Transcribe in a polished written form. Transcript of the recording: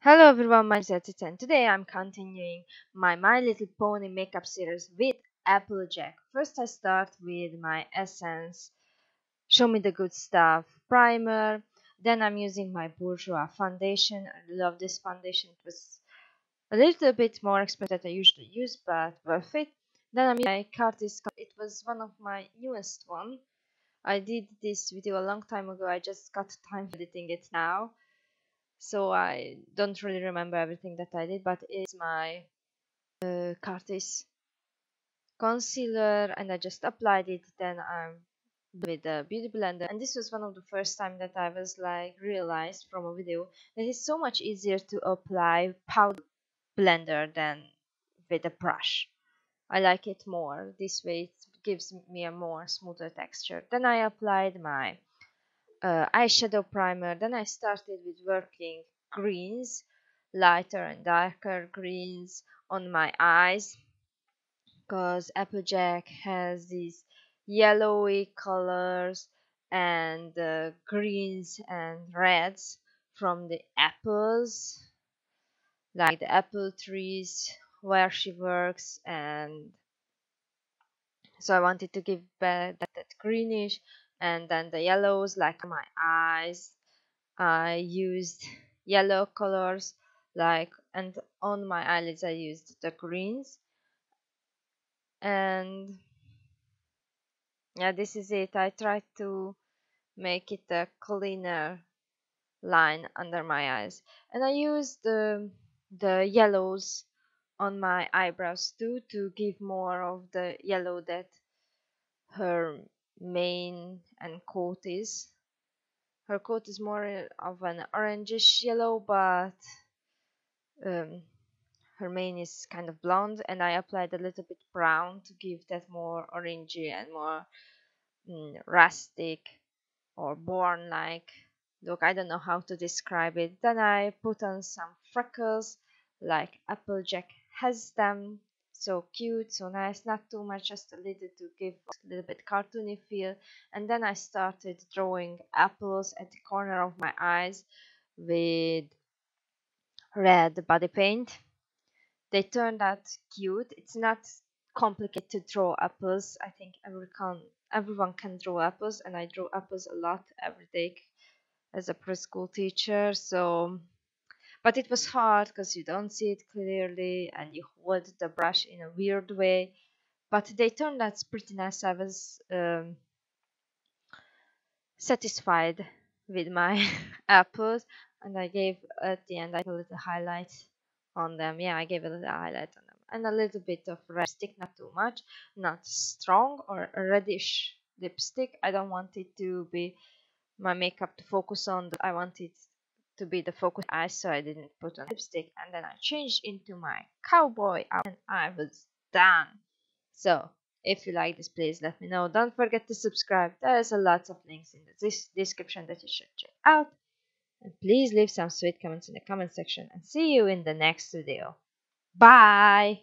Hello everyone, my name is AyaCica and today I'm continuing My Little Pony makeup series with Applejack. First I start with my Essence Show Me the Good Stuff primer. Then I'm using my Bourjois foundation. I love this foundation. It was a little bit more expensive than I usually use, but worth it. Then I'm using my Cartis. It was one of my newest one. I did this video a long time ago. I just got time for editing it now, so I don't really remember everything that I did, but it's my Cartis concealer and I just applied it. Then I'm with the beauty blender, and this was one of the first time that I was like realized from a video that it's so much easier to apply powder blender than with a brush. I like it more this way. It gives me a more smoother texture. Then I applied my eyeshadow primer. Then I started with working greens, lighter and darker greens on my eyes, because Applejack has these yellowy colors and greens and reds from the apples, like the apple trees where she works. And so I wanted to give that greenish, and then the yellows like my eyes. I used yellow colors, like, and on my eyelids I used the greens. And yeah, this is it. I tried to make it a cleaner line under my eyes, and I used the yellows on my eyebrows too, to give more of the yellow that her mane and coat is. Her coat is more of an orangish yellow, but um, her mane is kind of blonde, and I applied a little bit brown to give that more orangey and more rustic or born like look. I don't know how to describe it. Then I put on some freckles like Applejack has them. So cute, so nice, not too much, just a little to give a little bit cartoony feel. And then I started drawing apples at the corner of my eyes with red body paint. They turned out cute. It's not complicated to draw apples. I think everyone can draw apples, and I draw apples a lot every day as a preschool teacher. So, but it was hard because you don't see it clearly and you hold the brush in a weird way. But they turned out pretty nice. I was satisfied with my apples, and I gave at the end I put a little highlight on them. Yeah, I gave a little highlight on them and a little bit of red lipstick, not too much, not strong, or a reddish lipstick. I don't want it to be my makeup to focus on. I want it to be the focus eyes, so I didn't put on lipstick. And then I changed into my cowboy outfit and I was done. So if you like this, please let me know. Don't forget to subscribe. There's a lot of links in the description that you should check out. And please leave some sweet comments in the comment section, and see you in the next video. Bye!